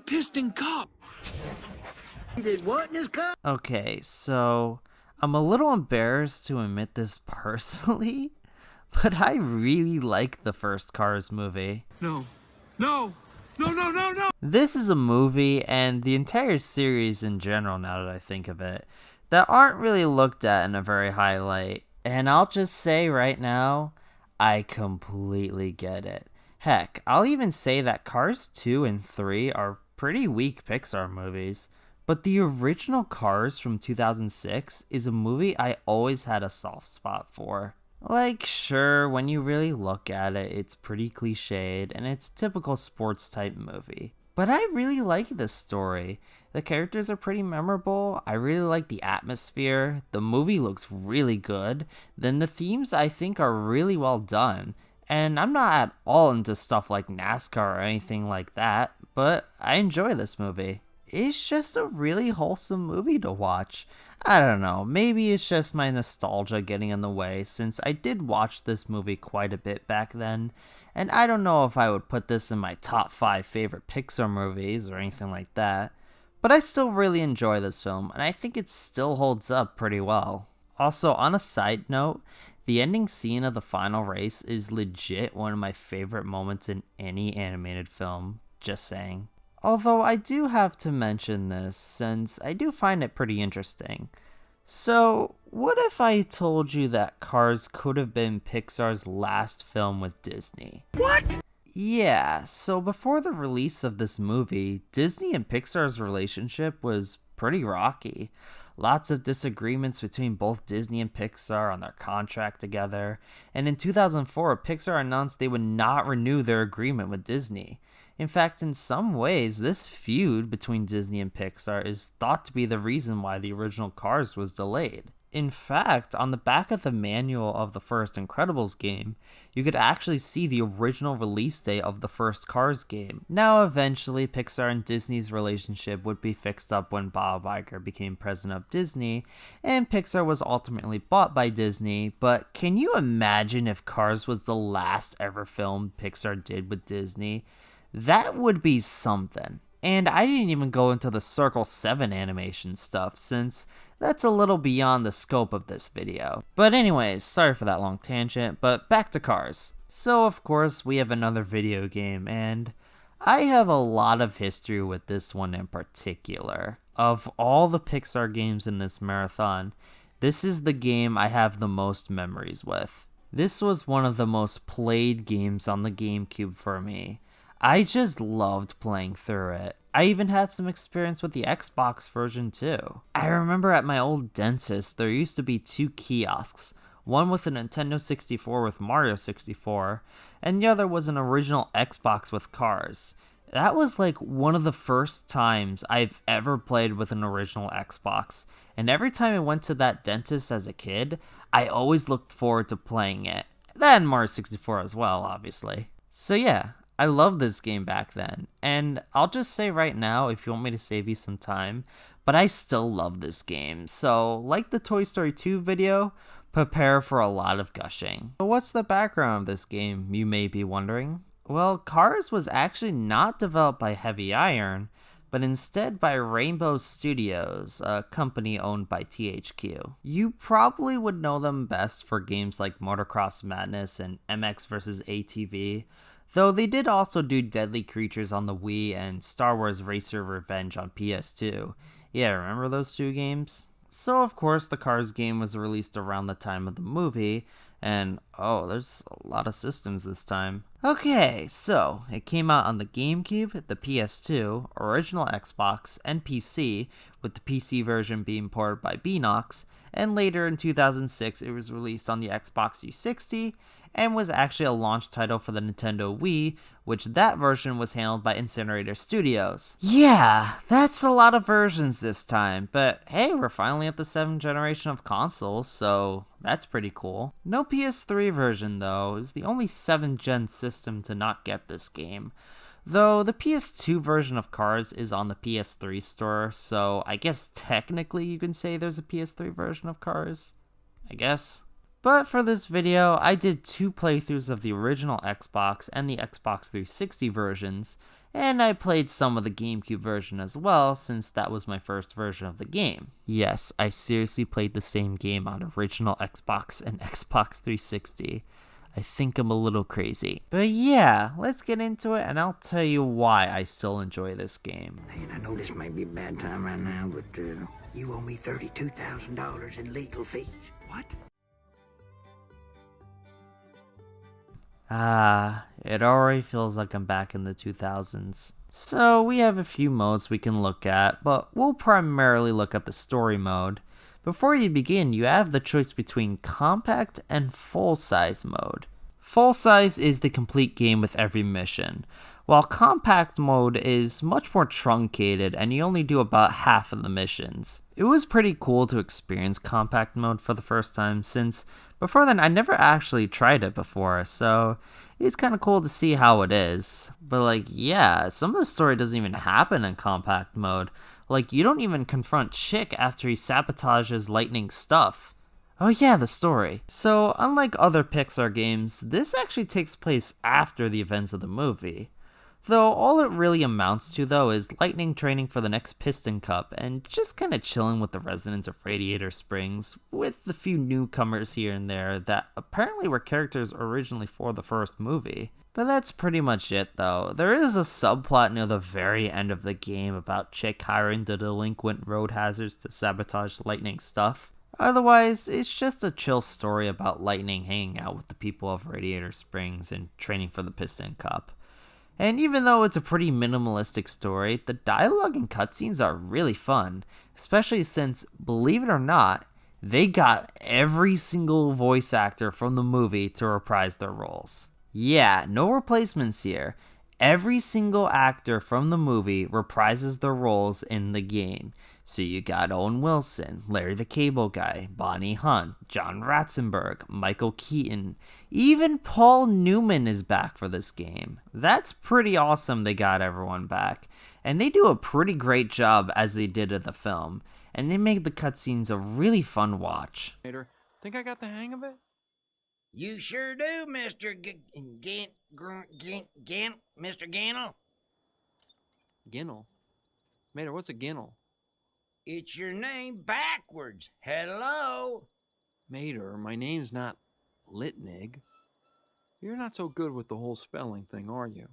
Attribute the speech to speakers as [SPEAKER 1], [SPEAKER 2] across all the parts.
[SPEAKER 1] pissed in cup.
[SPEAKER 2] He did what in his cup?
[SPEAKER 3] Okay, so I'm a little embarrassed to admit this personally, but I really like the first Cars movie.
[SPEAKER 1] No. No. No, no, no, no.
[SPEAKER 3] This is a movie, and the entire series in general, now that I think of it, that aren't really looked at in a very high light. And I'll just say right now, I completely get it. Heck, I'll even say that Cars 2 and 3 are pretty weak Pixar movies. But the original Cars from 2006 is a movie I always had a soft spot for. Like, sure, when you really look at it, it's pretty cliched and it's a typical sports type movie. But I really like this story. The characters are pretty memorable. I really like the atmosphere. The movie looks really good. Then the themes I think are really well done. And I'm not at all into stuff like NASCAR or anything like that, but I enjoy this movie. It's just a really wholesome movie to watch. I don't know, maybe it's just my nostalgia getting in the way since I did watch this movie quite a bit back then, and I don't know if I would put this in my top 5 favorite Pixar movies or anything like that, but I still really enjoy this film and I think it still holds up pretty well. Also, on a side note, the ending scene of the final race is legit one of my favorite moments in any animated film, just saying. Although I do have to mention this, since I do find it pretty interesting. So, what if I told you that Cars could have been Pixar's last film with Disney?
[SPEAKER 1] What?
[SPEAKER 3] Yeah, so before the release of this movie, Disney and Pixar's relationship was pretty rocky. Lots of disagreements between both Disney and Pixar on their contract together, and in 2004, Pixar announced they would not renew their agreement with Disney. In fact, in some ways, this feud between Disney and Pixar is thought to be the reason why the original Cars was delayed. In fact, on the back of the manual of the first Incredibles game, you could actually see the original release date of the first Cars game. Now, eventually, Pixar and Disney's relationship would be fixed up when Bob Iger became president of Disney, and Pixar was ultimately bought by Disney, but can you imagine if Cars was the last ever film Pixar did with Disney? That would be something. And I didn't even go into the Circle 7 animation stuff, since that's a little beyond the scope of this video. But anyways, sorry for that long tangent, but back to Cars. So of course we have another video game, and I have a lot of history with this one in particular. Of all the Pixar games in this marathon, this is the game I have the most memories with. This was one of the most played games on the Gamecube for me. I just loved playing through it. I even had some experience with the Xbox version too. I remember at my old dentist there used to be 2 kiosks, one with a Nintendo 64 with Mario 64, and the other was an original Xbox with Cars. That was like one of the first times I've ever played with an original Xbox, and every time I went to that dentist as a kid, I always looked forward to playing it. Then Mario 64 as well, obviously. So yeah, I loved this game back then, and I'll just say right now, if you want me to save you some time, but I still love this game, so like the Toy Story 2 video, prepare for a lot of gushing. So what's the background of this game, you may be wondering? Well, Cars was actually not developed by Heavy Iron, but instead by Rainbow Studios, a company owned by THQ. You probably would know them best for games like Motocross Madness and MX vs. ATV, though they did also do Deadly Creatures on the Wii and Star Wars Racer Revenge on PS2. Yeah, remember those 2 games? So of course the Cars game was released around the time of the movie, and oh, there's a lot of systems this time. Okay, so it came out on the GameCube, the PS2, original Xbox, and PC, with the PC version being ported by Beanox, and later in 2006 it was released on the Xbox 360, and was actually a launch title for the Nintendo Wii, which that version was handled by Incinerator Studios. Yeah, that's a lot of versions this time, but hey, we're finally at the 7th generation of consoles, so that's pretty cool. No PS3 version though, is the only 7th gen system to not get this game. Though the PS2 version of Cars is on the PS3 store, so I guess technically you can say there's a PS3 version of Cars, I guess. But for this video, I did 2 playthroughs of the original Xbox and the Xbox 360 versions, and I played some of the Gamecube version as well, since that was my first version of the game. Yes, I seriously played the same game on original Xbox and Xbox 360. I think I'm a little crazy. But yeah, let's get into it and I'll tell you why I still enjoy this game.
[SPEAKER 2] And I know this may be a bad time right now, but you owe me $32,000 in legal fees.
[SPEAKER 1] What?
[SPEAKER 3] It already feels like I'm back in the 2000s. So we have a few modes we can look at, but we'll primarily look at the story mode. Before you begin, you have the choice between compact and full-size mode. Full size is the complete game with every mission, while compact mode is much more truncated and you only do about half of the missions. It was pretty cool to experience compact mode for the first time, since before then I never actually tried it before, so it's kind of cool to see how it is. But like, yeah, some of the story doesn't even happen in compact mode. Like, you don't even confront Chick after he sabotages Lightning's stuff. Oh yeah, the story. So, unlike other Pixar games, this actually takes place after the events of the movie. Though all it really amounts to though is Lightning training for the next Piston Cup and just kinda chilling with the residents of Radiator Springs, with a few newcomers here and there that apparently were characters originally for the first movie. But that's pretty much it though. There is a subplot near the very end of the game about Chick hiring the delinquent road hazards to sabotage Lightning's stuff. Otherwise, it's just a chill story about Lightning hanging out with the people of Radiator Springs and training for the Piston Cup. And even though it's a pretty minimalistic story, the dialogue and cutscenes are really fun, especially since, believe it or not, they got every single voice actor from the movie to reprise their roles. Yeah, no replacements here. Every single actor from the movie reprises their roles in the game. So you got Owen Wilson, Larry the Cable Guy, Bonnie Hunt, John Ratzenberg, Michael Keaton, even Paul Newman is back for this game. That's pretty awesome they got everyone back. And they do a pretty great job as they did in the film. And they make the cutscenes a really fun watch.
[SPEAKER 1] Think I got the hang of it?
[SPEAKER 2] You sure do, Mr. Mr. Gannell.
[SPEAKER 1] Ginnel? Mater, what's a ginnel?
[SPEAKER 2] It's your name backwards. Hello?
[SPEAKER 1] Mater, my name's not Litnig. You're not so good with the whole spelling thing, are you?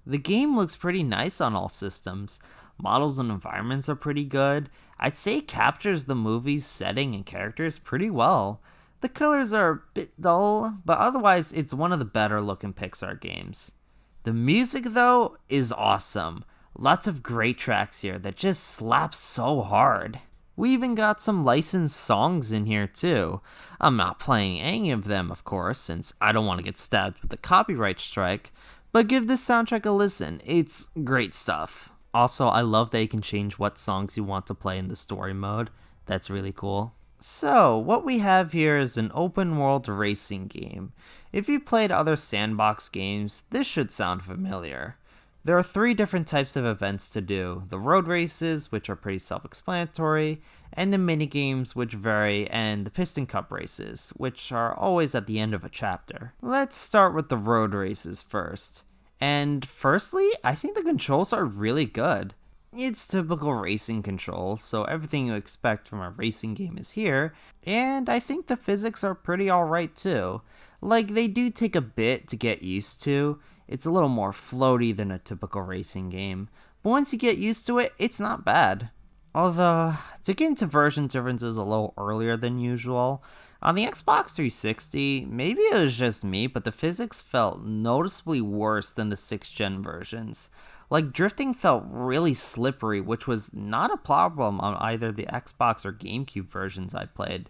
[SPEAKER 3] The game looks pretty nice on all systems. Models and environments are pretty good. I'd say it captures the movie's setting and characters pretty well. The colors are a bit dull, but otherwise it's one of the better looking Pixar games. The music though is awesome. Lots of great tracks here that just slap so hard. We even got some licensed songs in here too. I'm not playing any of them, of course, since I don't want to get stabbed with a copyright strike, but give this soundtrack a listen. It's great stuff. Also, I love that you can change what songs you want to play in the story mode. That's really cool. So, what we have here is an open world racing game. If you played other sandbox games, this should sound familiar. There are 3 different types of events to do: the road races, which are pretty self-explanatory, and the minigames, which vary, and the Piston Cup races, which are always at the end of a chapter. Let's start with the road races first. And firstly, I think the controls are really good. It's typical racing controls, so everything you expect from a racing game is here, and I think the physics are pretty alright too. Like, they do take a bit to get used to. It's a little more floaty than a typical racing game, but once you get used to it, it's not bad. Although, to get into version differences a little earlier than usual, on the Xbox 360, maybe it was just me, but the physics felt noticeably worse than the 6th gen versions. Like, drifting felt really slippery, which was not a problem on either the Xbox or Gamecube versions I played.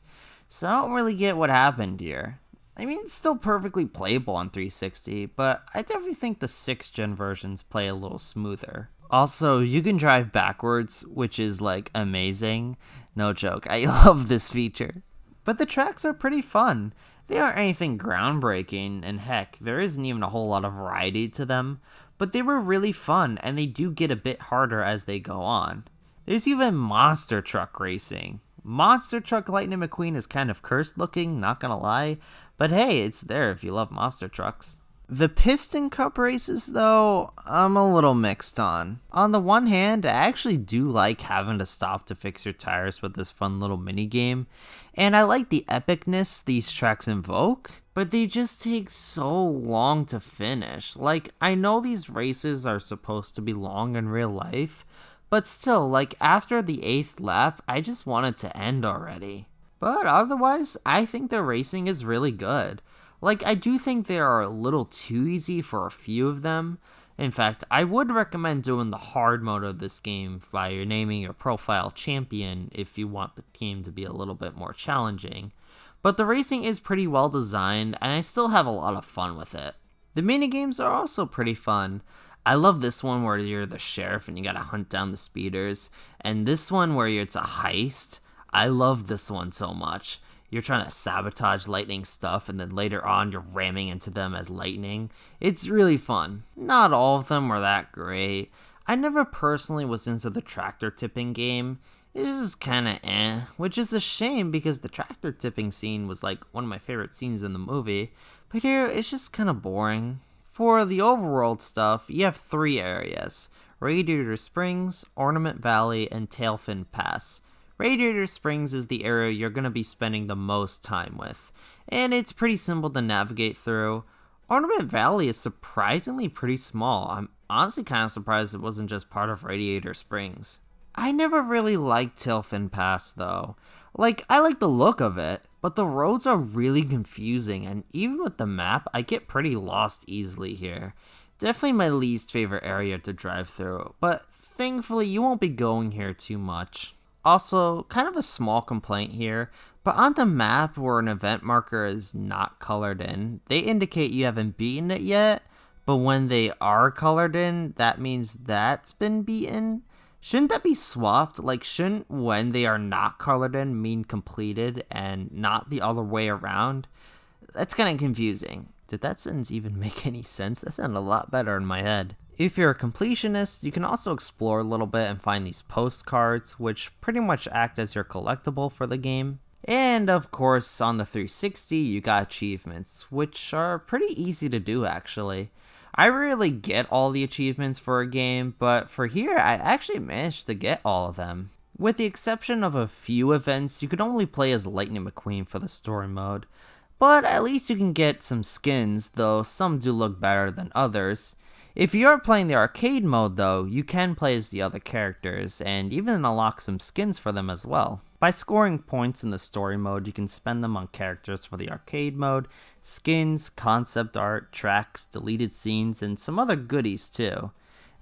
[SPEAKER 3] So I don't really get what happened here. I mean, it's still perfectly playable on 360, but I definitely think the 6th gen versions play a little smoother. Also, you can drive backwards, which is like amazing. No joke, I love this feature. But the tracks are pretty fun. They aren't anything groundbreaking, and heck, there isn't even a whole lot of variety to them, but they were really fun, and they do get a bit harder as they go on. There's even monster truck racing. Monster Truck Lightning McQueen is kind of cursed looking, not gonna lie, but hey, it's there if you love monster trucks. The Piston Cup races, though, I'm a little mixed on. On the one hand, I actually do like having to stop to fix your tires with this fun little mini game, and I like the epicness these tracks invoke, but they just take so long to finish. Like, I know these races are supposed to be long in real life, but still, like, after the 8th lap, I just want it to end already. But otherwise, I think the racing is really good. Like, I do think they are a little too easy for a few of them. In fact, I would recommend doing the hard mode of this game by naming your profile champion if you want the game to be a little bit more challenging. But the racing is pretty well designed, and I still have a lot of fun with it. The minigames are also pretty fun. I love this one where you're the sheriff and you gotta hunt down the speeders, and this one where it's a heist. I love this one so much. You're trying to sabotage lightning stuff, and then later on you're ramming into them as lightning. It's really fun. Not all of them were that great. I never personally was into the tractor tipping game. It's just kinda which is a shame because the tractor tipping scene was like one of my favorite scenes in the movie, but here it's just kinda boring. For the overworld stuff, you have 3 areas: Radiator Springs, Ornament Valley, and Tailfin Pass. Radiator Springs is the area you're going to be spending the most time with, and it's pretty simple to navigate through. Ornament Valley is surprisingly pretty small. I'm honestly kind of surprised it wasn't just part of Radiator Springs. I never really liked Tailfin Pass though. Like, I like the look of it, but the roads are really confusing, and even with the map, I get pretty lost easily here. Definitely my least favorite area to drive through, but thankfully you won't be going here too much. Also, kind of a small complaint here, but on the map where an event marker is not colored in, they indicate you haven't beaten it yet, but when they are colored in, that means that's been beaten. Shouldn't that be swapped? Like, shouldn't when they are not colored in mean completed and not the other way around? That's kind of confusing. Did that sentence even make any sense? That sounded a lot better in my head. If you're a completionist, you can also explore a little bit and find these postcards, which pretty much act as your collectible for the game. And of course, on the 360, you got achievements, which are pretty easy to do actually. I rarely get all the achievements for a game, but for here, I actually managed to get all of them. With the exception of a few events, you can only play as Lightning McQueen for the story mode. But at least you can get some skins, though some do look better than others. If you are playing the arcade mode though, you can play as the other characters, and even unlock some skins for them as well. By scoring points in the story mode, you can spend them on characters for the arcade mode, skins, concept art, tracks, deleted scenes, and some other goodies too.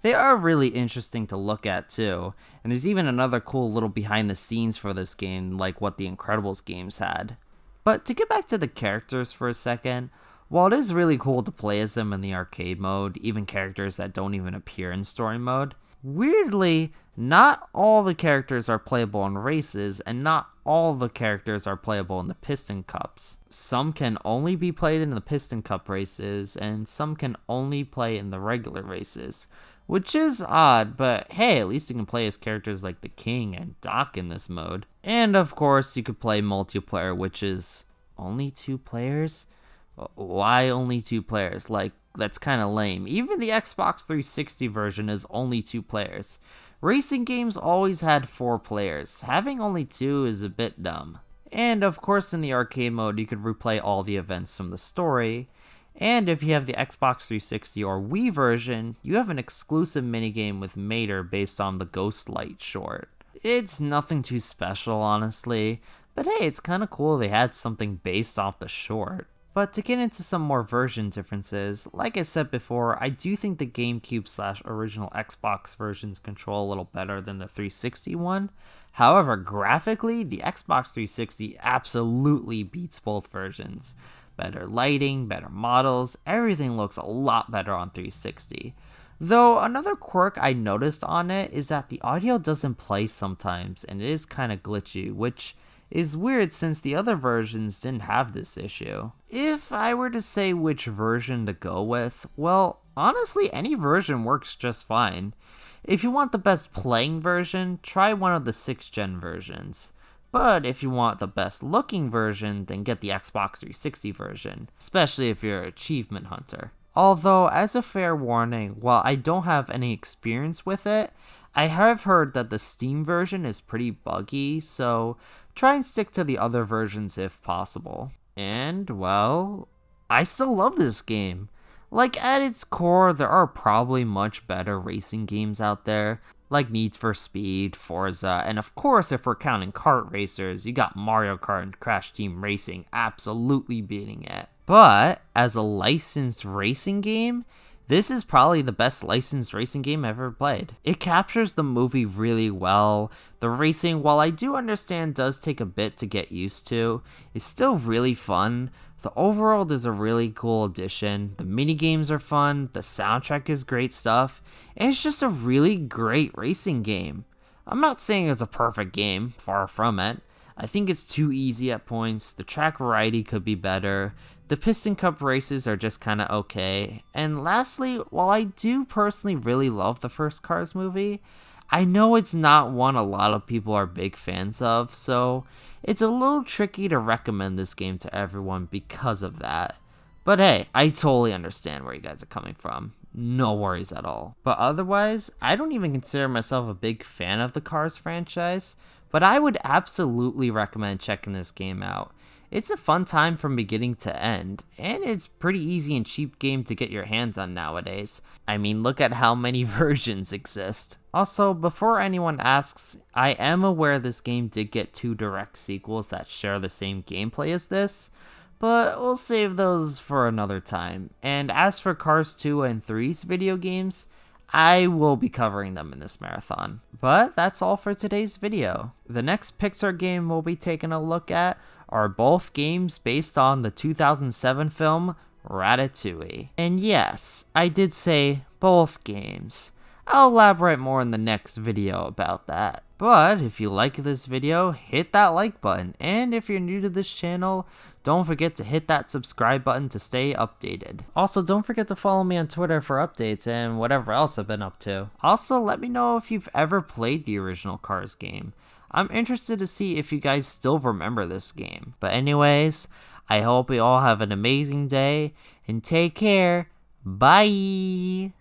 [SPEAKER 3] They are really interesting to look at too, and there's even another cool little behind the scenes for this game like what the Incredibles games had. But to get back to the characters for a second, while it is really cool to play as them in the arcade mode, even characters that don't even appear in story mode, weirdly, not all the characters are playable in races, and not all the characters are playable in the Piston Cups. Some can only be played in the Piston Cup races, and some can only play in the regular races, which is odd, but hey, at least you can play as characters like the King and Doc in this mode. And of course, you could play multiplayer, which is only 2 players? Why only 2 players? Like, that's kind of lame. Even the Xbox 360 version is only 2 players. Racing games always had 4 players. Having only 2 is a bit dumb. And of course in the arcade mode you could replay all the events from the story. And if you have the Xbox 360 or Wii version, you have an exclusive minigame with Mater based on the Ghostlight short. It's nothing too special honestly, but hey, it's kind of cool they had something based off the short. But to get into some more version differences, like I said before, I do think the Gamecube / original Xbox versions control a little better than the 360 one. However, graphically, the Xbox 360 absolutely beats both versions. Better lighting, better models, everything looks a lot better on 360. Though another quirk I noticed on it is that the audio doesn't play sometimes and it is kind of glitchy, which is weird since the other versions didn't have this issue. If I were to say which version to go with, well, honestly any version works just fine. If you want the best playing version, try one of the 6th gen versions. But if you want the best looking version, then get the Xbox 360 version, especially if you're an achievement hunter. Although, as a fair warning, while I don't have any experience with it, I have heard that the Steam version is pretty buggy, so try and stick to the other versions if possible. And, well, I still love this game. Like, at its core, there are probably much better racing games out there, like Need for Speed, Forza, and of course, if we're counting kart racers, you got Mario Kart and Crash Team Racing absolutely beating it. But, as a licensed racing game, this is probably the best licensed racing game I've ever played. It captures the movie really well. The racing, while I do understand does take a bit to get used to, is still really fun. The overworld is a really cool addition. The minigames are fun. The soundtrack is great stuff. And it's just a really great racing game. I'm not saying it's a perfect game, far from it. I think it's too easy at points. The track variety could be better. The Piston Cup races are just kind of okay. And lastly, while I do personally really love the first Cars movie, I know it's not one a lot of people are big fans of, so it's a little tricky to recommend this game to everyone because of that. But hey, I totally understand where you guys are coming from. No worries at all. But otherwise, I don't even consider myself a big fan of the Cars franchise, but I would absolutely recommend checking this game out. It's a fun time from beginning to end, and it's pretty easy and cheap game to get your hands on nowadays. I mean, look at how many versions exist. Also, before anyone asks, I am aware this game did get 2 direct sequels that share the same gameplay as this, but we'll save those for another time. And as for Cars 2 and 3's video games, I will be covering them in this marathon. But that's all for today's video. The next Pixar game we'll be taking a look at are both games based on the 2007 film Ratatouille. And yes, I did say both games. I'll elaborate more in the next video about that. But if you like this video, hit that like button. And if you're new to this channel, don't forget to hit that subscribe button to stay updated. Also, don't forget to follow me on Twitter for updates and whatever else I've been up to. Also, let me know if you've ever played the original Cars game. I'm interested to see if you guys still remember this game. But anyways, I hope you all have an amazing day and take care. Bye!